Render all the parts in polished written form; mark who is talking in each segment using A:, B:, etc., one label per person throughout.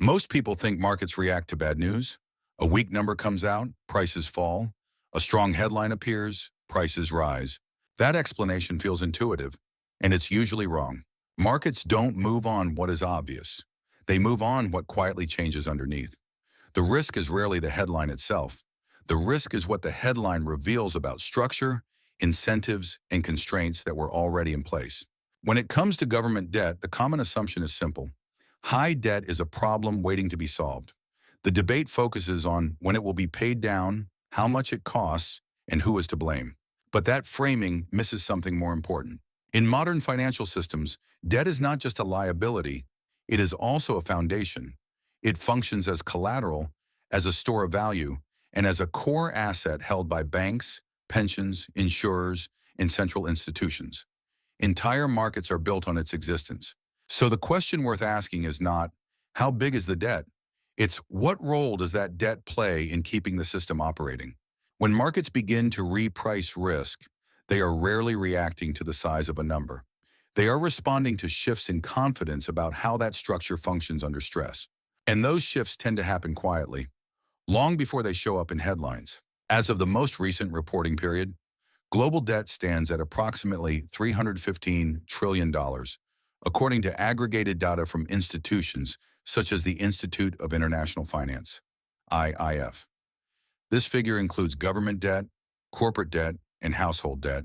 A: Most people think markets react to bad news. A weak number comes out, prices fall. A strong headline appears, prices rise. That explanation feels intuitive, and it's usually wrong. Markets don't move on what is obvious. They move on what quietly changes underneath. The risk is rarely the headline itself. The risk is what the headline reveals about structure, incentives, and constraints that were already in place. When it comes to government debt, the common assumption is simple. High debt is a problem waiting to be solved. The debate focuses on when it will be paid down, how much it costs, and who is to blame. But that framing misses something more important. In modern financial systems, debt is not just a liability, it is also a foundation. It functions as collateral, as a store of value, and as a core asset held by banks, pensions, insurers, and central institutions. Entire markets are built on its existence. So the question worth asking is not, how big is the debt? It's what role does that debt play in keeping the system operating? When markets begin to reprice risk, they are rarely reacting to the size of a number. They are responding to shifts in confidence about how that structure functions under stress. And those shifts tend to happen quietly, long before they show up in headlines. As of the most recent reporting period, global debt stands at approximately $315 trillion, according to aggregated data from institutions such as the Institute of International Finance, IIF. This figure includes government debt, corporate debt, and household debt,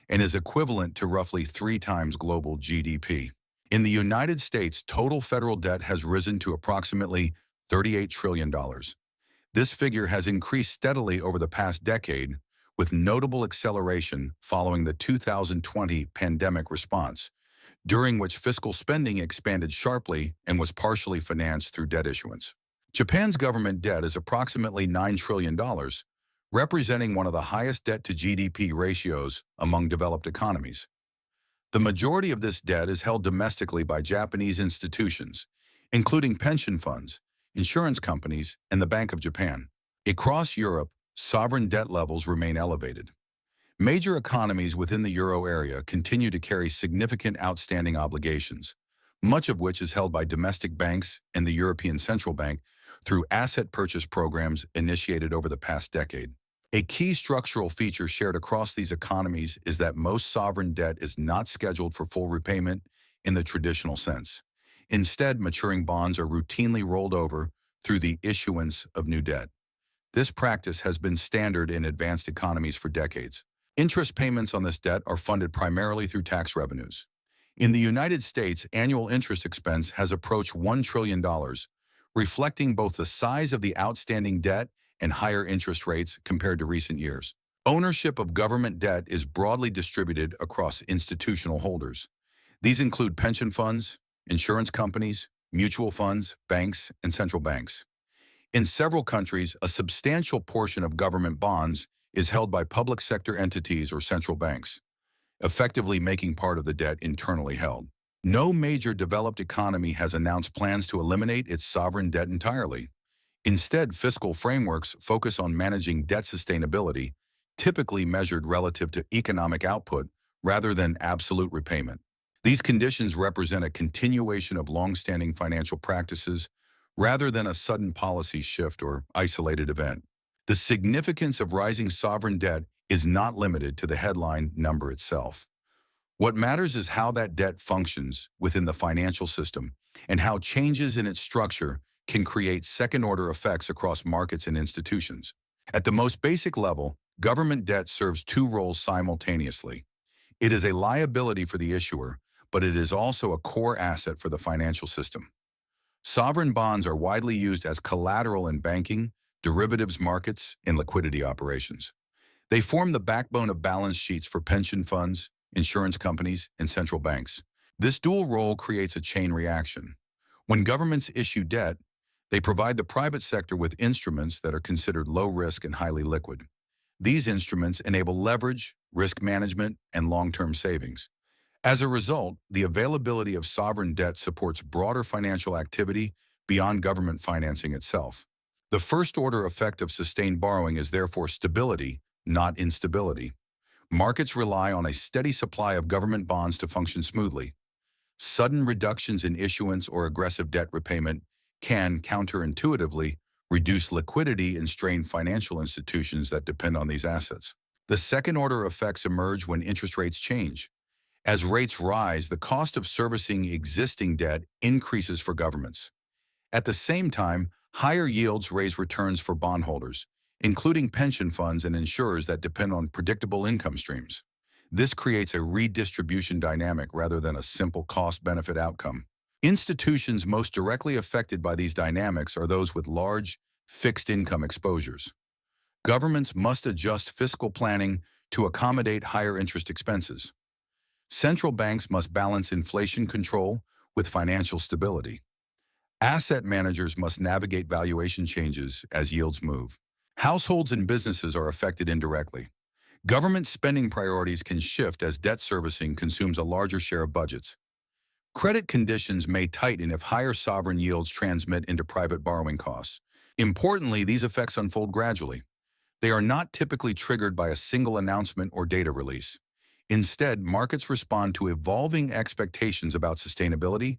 A: and is equivalent to roughly 3 times global GDP. In the United States, total federal debt has risen to approximately $38 trillion. This figure has increased steadily over the past decade, with notable acceleration following the 2020 pandemic response, during which fiscal spending expanded sharply and was partially financed through debt issuance. Japan's government debt is approximately $9 trillion, representing one of the highest debt-to-GDP ratios among developed economies. The majority of this debt is held domestically by Japanese institutions, including pension funds, insurance companies, and the Bank of Japan. Across Europe, sovereign debt levels remain elevated. Major economies within the euro area continue to carry significant outstanding obligations, much of which is held by domestic banks and the European Central Bank through asset purchase programs initiated over the past decade. A key structural feature shared across these economies is that most sovereign debt is not scheduled for full repayment in the traditional sense. Instead, maturing bonds are routinely rolled over through the issuance of new debt. This practice has been standard in advanced economies for decades. Interest payments on this debt are funded primarily through tax revenues. In the United States, annual interest expense has approached $1 trillion, reflecting both the size of the outstanding debt and higher interest rates compared to recent years. Ownership of government debt is broadly distributed across institutional holders. These include pension funds, insurance companies, mutual funds, banks, and central banks. In several countries, a substantial portion of government bonds is held by public sector entities or central banks, effectively making part of the debt internally held. No major developed economy has announced plans to eliminate its sovereign debt entirely. Instead, fiscal frameworks focus on managing debt sustainability, typically measured relative to economic output rather than absolute repayment. These conditions represent a continuation of long-standing financial practices rather than a sudden policy shift or isolated event. The significance of rising sovereign debt is not limited to the headline number itself. What matters is how that debt functions within the financial system and how changes in its structure can create second-order effects across markets and institutions. At the most basic level, government debt serves 2 roles simultaneously. It is a liability for the issuer, but it is also a core asset for the financial system. Sovereign bonds are widely used as collateral in banking, derivatives markets, and liquidity operations. They form the backbone of balance sheets for pension funds, insurance companies, and central banks. This dual role creates a chain reaction. When governments issue debt, they provide the private sector with instruments that are considered low risk and highly liquid. These instruments enable leverage, risk management, and long-term savings. As a result, the availability of sovereign debt supports broader financial activity beyond government financing itself. The first-order effect of sustained borrowing is therefore stability, not instability. Markets rely on a steady supply of government bonds to function smoothly. Sudden reductions in issuance or aggressive debt repayment can, counterintuitively, reduce liquidity and strain financial institutions that depend on these assets. The second-order effects emerge when interest rates change. As rates rise, the cost of servicing existing debt increases for governments. At the same time, higher yields raise returns for bondholders, including pension funds and insurers that depend on predictable income streams. This creates a redistribution dynamic rather than a simple cost-benefit outcome. Institutions most directly affected by these dynamics are those with large, fixed-income exposures. Governments must adjust fiscal planning to accommodate higher interest expenses. Central banks must balance inflation control with financial stability. Asset managers must navigate valuation changes as yields move. Households and businesses are affected indirectly. Government spending priorities can shift as debt servicing consumes a larger share of budgets. Credit conditions may tighten if higher sovereign yields transmit into private borrowing costs. Importantly, these effects unfold gradually. They are not typically triggered by a single announcement or data release. Instead, markets respond to evolving expectations about sustainability,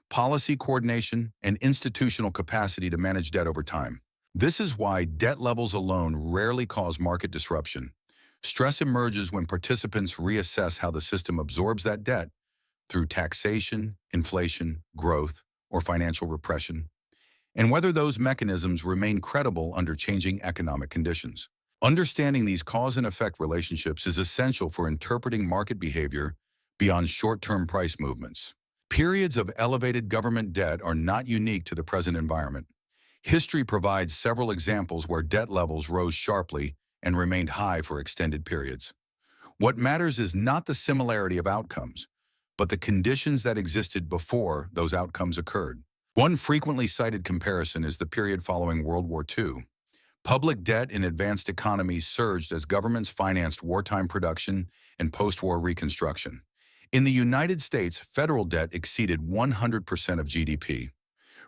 A: policy coordination, and institutional capacity to manage debt over time. This is why debt levels alone rarely cause market disruption. Stress emerges when participants reassess how the system absorbs that debt through taxation, inflation, growth, or financial repression, and whether those mechanisms remain credible under changing economic conditions. Understanding these cause and effect relationships is essential for interpreting market behavior beyond short-term price movements. Periods of elevated government debt are not unique to the present environment. History provides several examples where debt levels rose sharply and remained high for extended periods. What matters is not the similarity of outcomes, but the conditions that existed before those outcomes occurred. One frequently cited comparison is the period following World War II. Public debt in advanced economies surged as governments financed wartime production and post-war reconstruction. In the United States, federal debt exceeded 100% of GDP.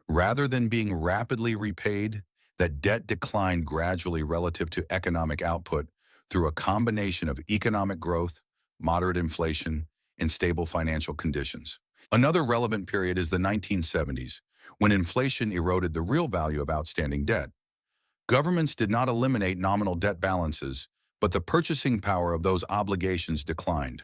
A: Rather than being rapidly repaid, that debt declined gradually relative to economic output through a combination of economic growth, moderate inflation, and stable financial conditions. Another relevant period is the 1970s, when inflation eroded the real value of outstanding debt. Governments did not eliminate nominal debt balances, but the purchasing power of those obligations declined.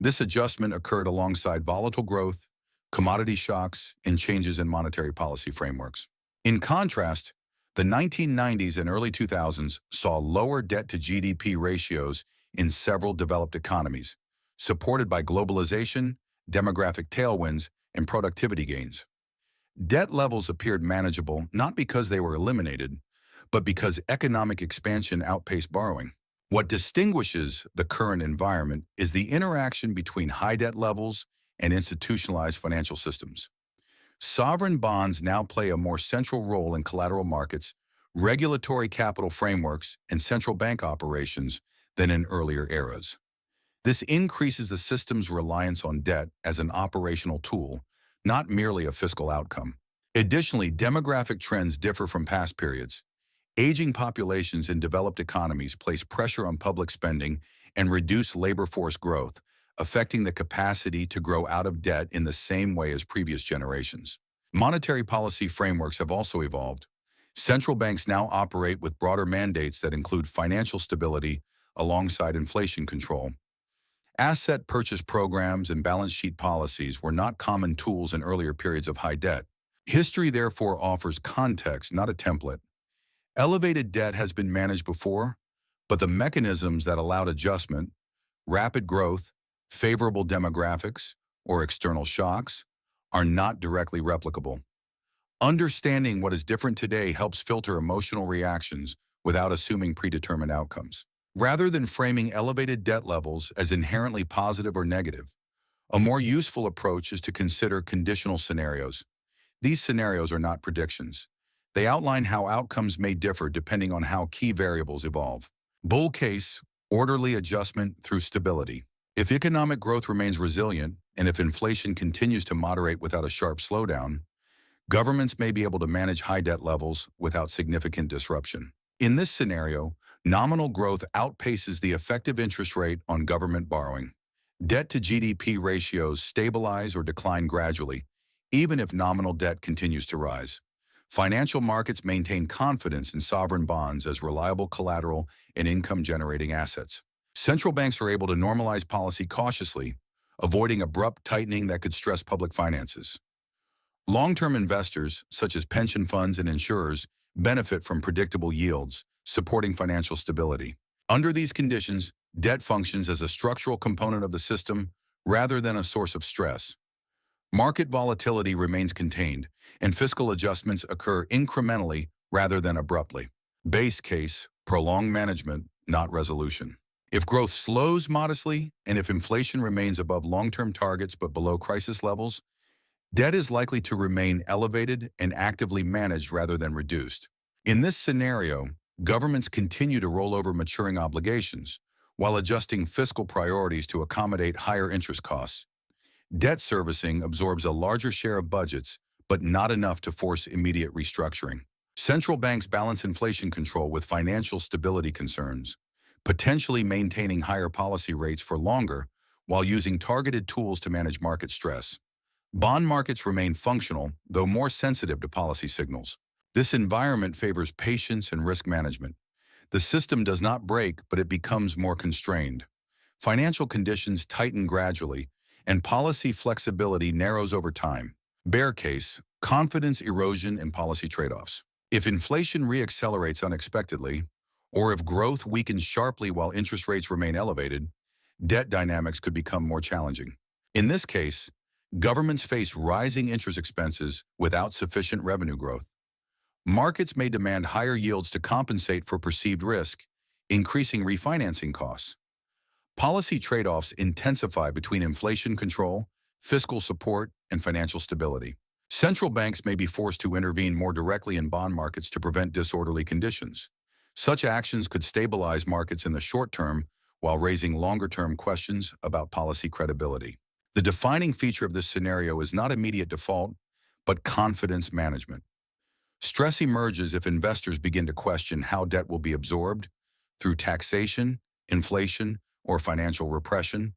A: This adjustment occurred alongside volatile growth, commodity shocks, and changes in monetary policy frameworks. In contrast, the 1990s and early 2000s saw lower debt-to-GDP ratios in several developed economies, supported by globalization, demographic tailwinds, and productivity gains. Debt levels appeared manageable not because they were eliminated, but because economic expansion outpaced borrowing. What distinguishes the current environment is the interaction between high debt levels and institutionalized financial systems. Sovereign bonds now play a more central role in collateral markets, regulatory capital frameworks, and central bank operations than in earlier eras. This increases the system's reliance on debt as an operational tool, not merely a fiscal outcome. Additionally, demographic trends differ from past periods. Aging populations in developed economies place pressure on public spending and reduce labor force growth, affecting the capacity to grow out of debt in the same way as previous generations. Monetary policy frameworks have also evolved. Central banks now operate with broader mandates that include financial stability alongside inflation control. Asset purchase programs and balance sheet policies were not common tools in earlier periods of high debt. History therefore offers context, not a template. Elevated debt has been managed before, but the mechanisms that allowed adjustment, rapid growth, favorable demographics, or external shocks, are not directly replicable. Understanding what is different today helps filter emotional reactions without assuming predetermined outcomes. Rather than framing elevated debt levels as inherently positive or negative, a more useful approach is to consider conditional scenarios. These scenarios are not predictions. They outline how outcomes may differ depending on how key variables evolve. Bull case, orderly adjustment through stability. If economic growth remains resilient, and if inflation continues to moderate without a sharp slowdown, governments may be able to manage high debt levels without significant disruption. In this scenario, nominal growth outpaces the effective interest rate on government borrowing. Debt-to-GDP ratios stabilize or decline gradually, even if nominal debt continues to rise. Financial markets maintain confidence in sovereign bonds as reliable collateral and income-generating assets. Central banks are able to normalize policy cautiously, avoiding abrupt tightening that could stress public finances. Long-term investors, such as pension funds and insurers, benefit from predictable yields, supporting financial stability. Under these conditions, debt functions as a structural component of the system rather than a source of stress. Market volatility remains contained, and fiscal adjustments occur incrementally rather than abruptly. Base case, prolonged management, not resolution. If growth slows modestly, and if inflation remains above long-term targets but below crisis levels, debt is likely to remain elevated and actively managed rather than reduced. In this scenario, governments continue to roll over maturing obligations while adjusting fiscal priorities to accommodate higher interest costs. Debt servicing absorbs a larger share of budgets, but not enough to force immediate restructuring. Central banks balance inflation control with financial stability concerns, potentially maintaining higher policy rates for longer while using targeted tools to manage market stress. Bond markets remain functional, though more sensitive to policy signals. This environment favors patience and risk management. The system does not break, but it becomes more constrained. Financial conditions tighten gradually, and policy flexibility narrows over time. Bear case, confidence erosion and policy trade-offs. If inflation reaccelerates unexpectedly, or if growth weakens sharply while interest rates remain elevated, debt dynamics could become more challenging. In this case, governments face rising interest expenses without sufficient revenue growth. Markets may demand higher yields to compensate for perceived risk, increasing refinancing costs. Policy trade-offs intensify between inflation control, fiscal support, and financial stability. Central banks may be forced to intervene more directly in bond markets to prevent disorderly conditions. Such actions could stabilize markets in the short term while raising longer-term questions about policy credibility. The defining feature of this scenario is not immediate default, but confidence management. Stress emerges if investors begin to question how debt will be absorbed through taxation, inflation, or financial repression,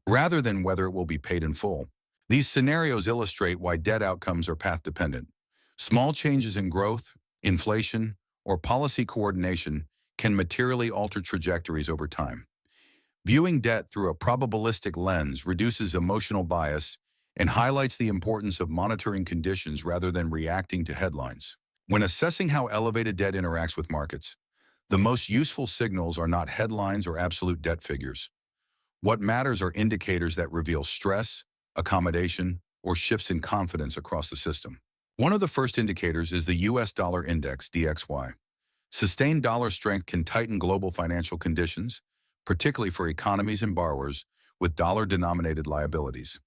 A: rather than whether it will be paid in full. These scenarios illustrate why debt outcomes are path-dependent. Small changes in growth, inflation, or policy coordination can materially alter trajectories over time. Viewing debt through a probabilistic lens reduces emotional bias and highlights the importance of monitoring conditions rather than reacting to headlines. When assessing how elevated debt interacts with markets, the most useful signals are not headlines or absolute debt figures. What matters are indicators that reveal stress, accommodation, or shifts in confidence across the system. One of the first indicators is the U.S. dollar index, DXY. Sustained dollar strength can tighten global financial conditions, particularly for economies and borrowers with dollar-denominated liabilities.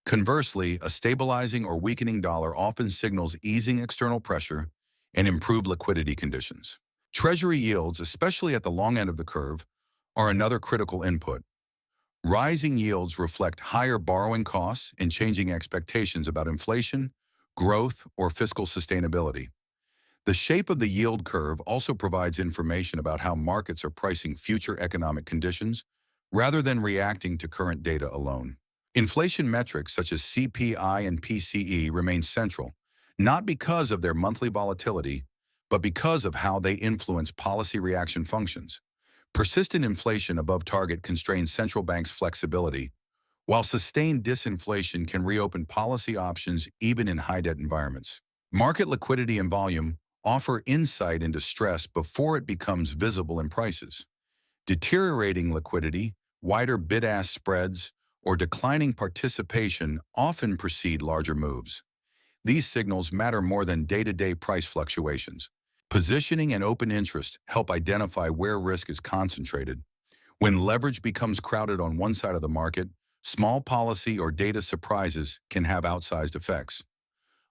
A: Conversely, a stabilizing or weakening dollar often signals easing external pressure and improved liquidity conditions. Treasury yields, especially at the long end of the curve, are another critical input. Rising yields reflect higher borrowing costs and changing expectations about inflation, growth, or fiscal sustainability. The shape of the yield curve also provides information about how markets are pricing future economic conditions rather than reacting to current data alone. Inflation metrics such as CPI and PCE remain central, not because of their monthly volatility, but because of how they influence policy reaction functions. Persistent inflation above target constrains central banks' flexibility, while sustained disinflation can reopen policy options even in high-debt environments. Market liquidity and volume offer insight into stress before it becomes visible in prices. Deteriorating liquidity, wider bid-ask spreads, or declining participation often precede larger moves. These signals matter more than day-to-day price fluctuations. Positioning and open interest help identify where risk is concentrated. When leverage becomes crowded on one side of the market, small policy or data surprises can have outsized effects.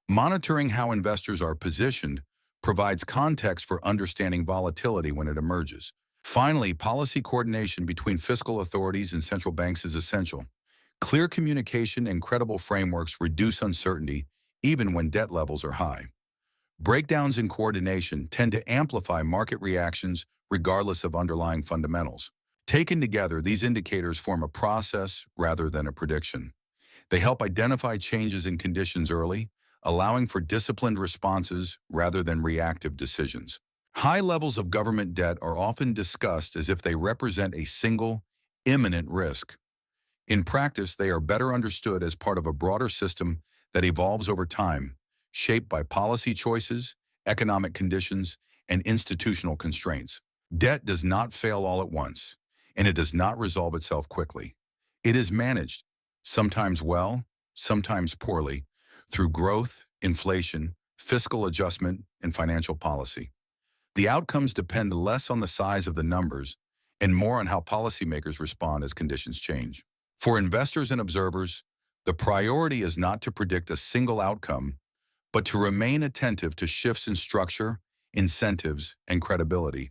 A: Monitoring how investors are positioned provides context for understanding volatility when it emerges. Finally, policy coordination between fiscal authorities and central banks is essential. Clear communication and credible frameworks reduce uncertainty even when debt levels are high. Breakdowns in coordination tend to amplify market reactions regardless of underlying fundamentals. Taken together, these indicators form a process rather than a prediction. They help identify changes in conditions early, allowing for disciplined responses rather than reactive decisions. High levels of government debt are often discussed as if they represent a single, imminent risk. In practice, they are better understood as part of a broader system that evolves over time, shaped by policy choices, economic conditions, and institutional constraints. Debt does not fail all at once, and it does not resolve itself quickly. It is managed, sometimes well, sometimes poorly, through growth, inflation, fiscal adjustment, and financial policy. The outcomes depend less on the size of the numbers and more on how policymakers respond as conditions change. For investors and observers, the priority is not to predict a single outcome, but to remain attentive to shifts in structure, incentives, and credibility.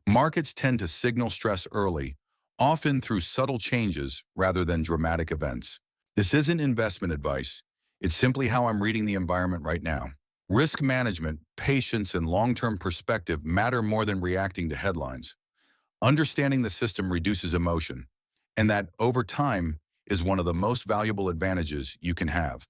A: Markets tend to signal stress early, often through subtle changes rather than dramatic events. This isn't investment advice. It's simply how I'm reading the environment right now. Risk management, patience, and long-term perspective matter more than reacting to headlines. Understanding the system reduces emotion, and that, over time, is one of the most valuable advantages you can have.